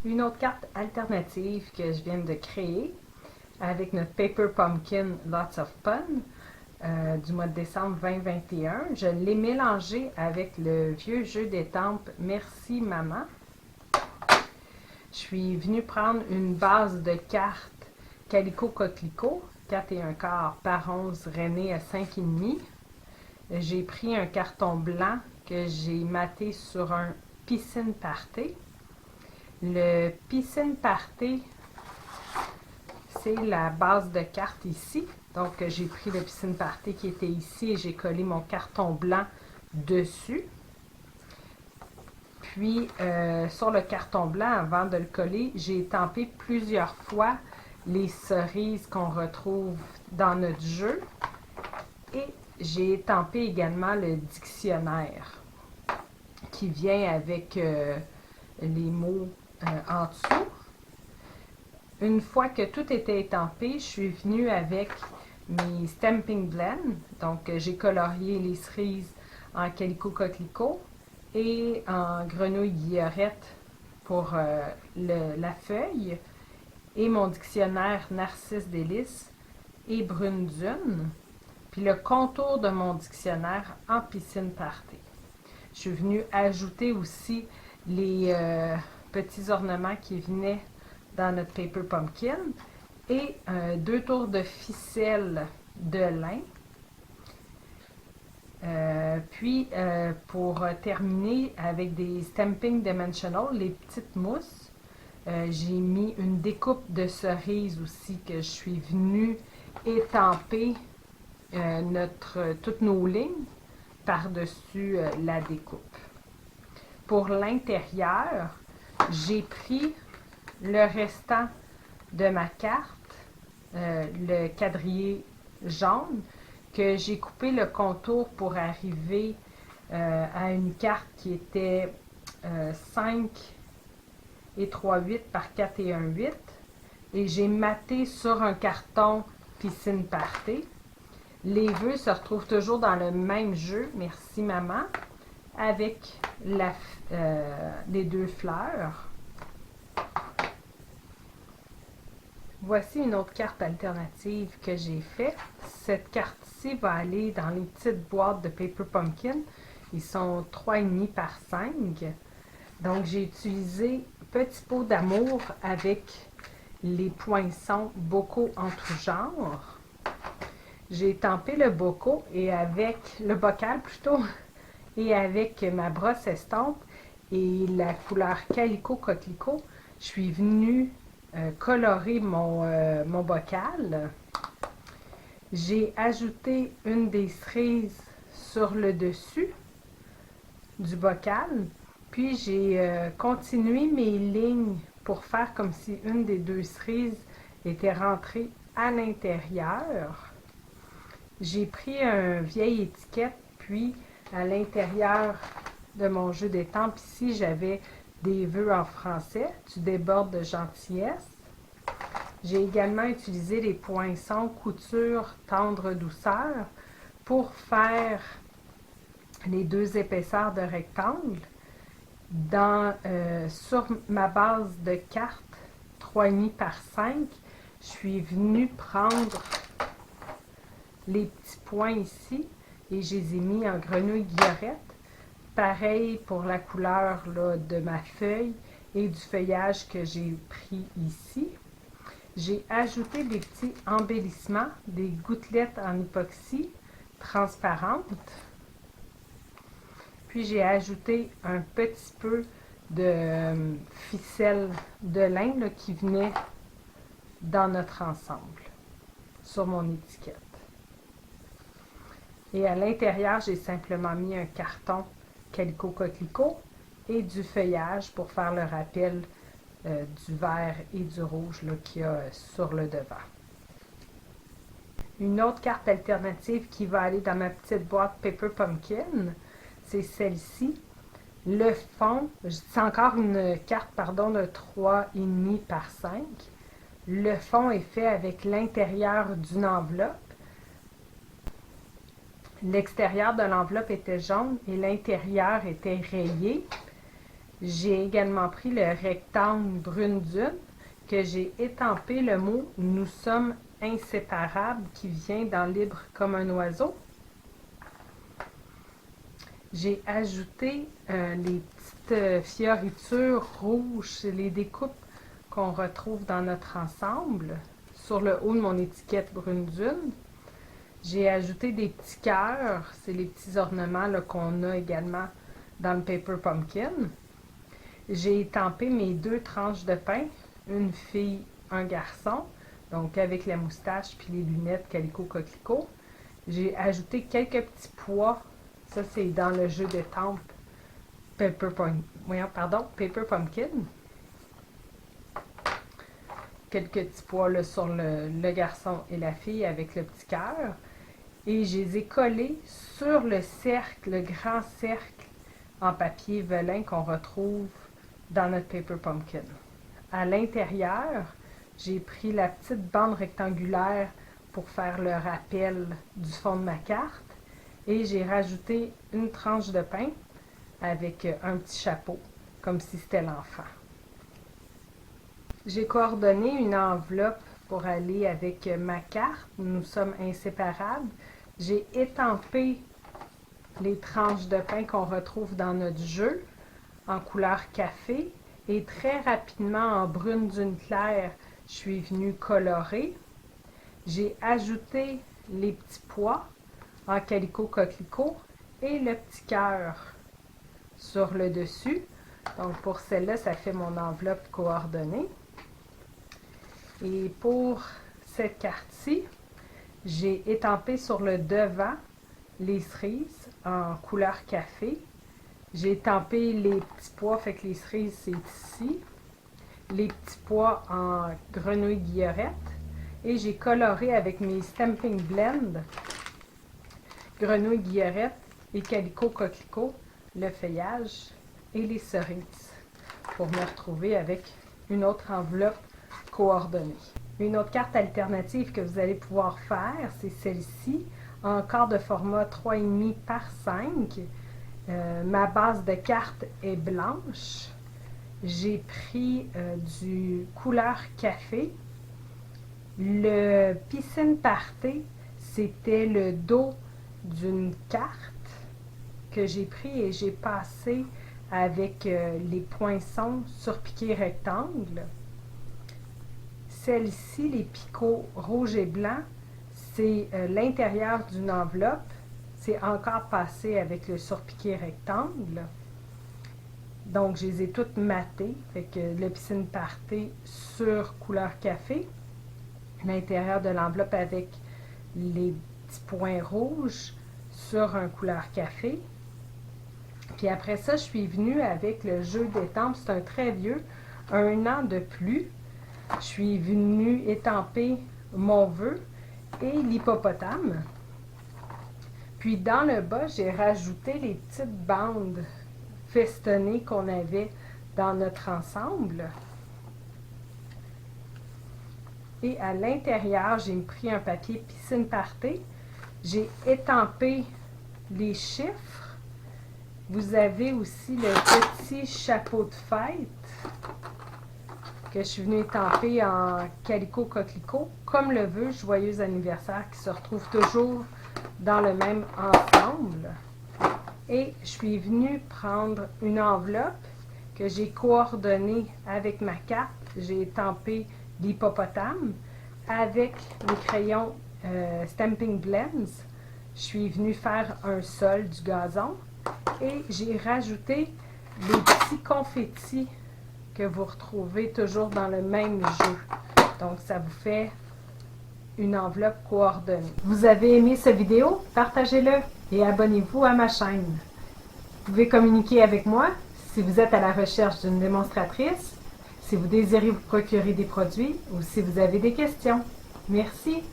Une autre carte alternative que je viens de créer avec notre Paper Pumpkin Lots of Fun du mois de décembre 2021. Je l'ai mélangé avec le vieux jeu d'étampes Merci Maman. Je suis venue prendre une base de cartes Calico Coquelicot, 4,25 par 11 rainé à 5,5. J'ai pris un carton blanc que j'ai maté sur un piscine party. Le piscine party, c'est la base de cartes ici. Donc, j'ai pris le piscine party qui était ici et j'ai collé mon carton blanc dessus. Puis, sur le carton blanc, avant de le coller, j'ai étampé plusieurs fois les cerises qu'on retrouve dans notre jeu. Et j'ai étampé également le dictionnaire qui vient avec les mots en dessous. Une fois que tout était étampé, je suis venue avec mes Stamping Blend. Donc, j'ai colorié les cerises en Calico Coquelicot et en grenouille guillerette pour la feuille et mon dictionnaire Narcisse Délice et Brune Dune. Puis le contour de mon dictionnaire en piscine party. Je suis venue ajouter aussi les petits ornements qui venaient dans notre Paper Pumpkin et 2 tours de ficelle de lin. Puis pour terminer avec des Stamping Dimensional, les petites mousses, j'ai mis une découpe de cerises aussi que je suis venue étamper toutes nos lignes par-dessus la découpe. Pour l'intérieur, j'ai pris le restant de ma carte, le quadrillé jaune, que j'ai coupé le contour pour arriver à une carte qui était 5 et 3,8 par 4,18 et j'ai maté sur un carton piscine party. Les vœux se retrouvent toujours dans le même jeu, Merci Maman, avec les 2 fleurs. Voici une autre carte alternative que j'ai faite. Cette carte-ci va aller dans les petites boîtes de Paper Pumpkin. Ils sont 3,5 par 5. Donc, j'ai utilisé Petit pot d'amour avec les poinçons bocaux en tout genre. J'ai étampé le bocal et avec le bocal plutôt et avec ma brosse estampe et la couleur Calico Coquelicot, je suis venue colorer mon bocal. J'ai ajouté une des cerises sur le dessus du bocal, puis j'ai continué mes lignes pour faire comme si une des 2 cerises était rentrée à l'intérieur. J'ai pris une vieille étiquette, puis à l'intérieur de mon jeu d'étampes, ici, j'avais des vœux en français. Tu débordes de gentillesse. J'ai également utilisé les poinçons couture tendre douceur pour faire les 2 épaisseurs de rectangle. Sur ma base de cartes 3,5 par 5, je suis venue prendre les petits points ici et je les ai mis en grenouille guillerette. Pareil pour la couleur là, de ma feuille et du feuillage que j'ai pris ici. J'ai ajouté des petits embellissements, des gouttelettes en époxy transparentes. Puis j'ai ajouté un petit peu de ficelle de lin là, qui venait dans notre ensemble, sur mon étiquette. Et à l'intérieur, j'ai simplement mis un carton Calico Coquelicot et du feuillage pour faire le rappel du vert et du rouge qu'il y a sur le devant. Une autre carte alternative qui va aller dans ma petite boîte Paper Pumpkin, c'est celle-ci. Le fond, c'est encore une carte de 3,5 par 5. Le fond est fait avec l'intérieur d'une enveloppe. L'extérieur de l'enveloppe était jaune et l'intérieur était rayé. J'ai également pris le rectangle brune dune que j'ai étampé le mot « Nous sommes inséparables » qui vient dans « Libre comme un oiseau ». J'ai ajouté les petites fioritures rouges, les découpes qu'on retrouve dans notre ensemble sur le haut de mon étiquette brune dune. J'ai ajouté des petits cœurs, c'est les petits ornements qu'on a également dans le Paper Pumpkin. J'ai étampé mes 2 tranches de pain, une fille, un garçon, donc avec la moustache puis les lunettes Calico Coquelicot. J'ai ajouté quelques petits pois, ça c'est dans le jeu d'étampes Paper Pumpkin. Quelques petits pois là, sur le garçon et la fille avec le petit cœur. Et je les ai collés sur le cercle, le grand cercle en papier velin qu'on retrouve dans notre Paper Pumpkin. À l'intérieur, j'ai pris la petite bande rectangulaire pour faire le rappel du fond de ma carte et j'ai rajouté une tranche de pain avec un petit chapeau, comme si c'était l'enfant. J'ai coordonné une enveloppe pour aller avec ma carte. Nous sommes inséparables. J'ai étampé les tranches de pain qu'on retrouve dans notre jeu en couleur café et très rapidement en brune dune claire, je suis venue colorer. J'ai ajouté les petits pois en Calico Coquelicot et le petit cœur sur le dessus. Donc pour celle-là, ça fait mon enveloppe coordonnée. Et pour cette carte-ci, j'ai étampé sur le devant les cerises en couleur café. J'ai étampé les petits pois, fait que les cerises, c'est ici. Les petits pois en grenouille guillerette. Et j'ai coloré avec mes Stamping Blend, grenouille guillerette et Calico Coquelicot, le feuillage et les cerises pour me retrouver avec une autre enveloppe coordonnée. Une autre carte alternative que vous allez pouvoir faire, c'est celle-ci, encore de format 3,5 par 5. Ma base de carte est blanche. J'ai pris du couleur café. Le piscine party, c'était le dos d'une carte que j'ai pris et j'ai passé avec les poinçons surpiqués rectangles. Celle-ci, les picots rouge et blanc, c'est l'intérieur d'une enveloppe. C'est encore passé avec le surpiqué rectangle. Donc, je les ai toutes matées. Fait que le piscine party sur couleur café. L'intérieur de l'enveloppe avec les petits points rouges sur un couleur café. Puis après ça, je suis venue avec le jeu d'étampes. C'est un très vieux, 1 an de plus. Je suis venue étamper mon vœu et l'hippopotame. Puis dans le bas, j'ai rajouté les petites bandes festonnées qu'on avait dans notre ensemble. Et à l'intérieur, j'ai pris un papier piscine party. J'ai étampé les chiffres. Vous avez aussi le petit chapeau de fête que je suis venue étamper en Calico Coquelicot, comme le vœu Joyeux anniversaire qui se retrouve toujours dans le même ensemble. Et je suis venue prendre une enveloppe que j'ai coordonnée avec ma carte. J'ai étampé l'hippopotame avec les crayons Stamping Blends. Je suis venue faire un sol du gazon et j'ai rajouté les petits confettis que vous retrouvez toujours dans le même jeu. Donc, ça vous fait une enveloppe coordonnée. Vous avez aimé cette vidéo? Partagez-le et abonnez-vous à ma chaîne. Vous pouvez communiquer avec moi si vous êtes à la recherche d'une démonstratrice, si vous désirez vous procurer des produits ou si vous avez des questions. Merci!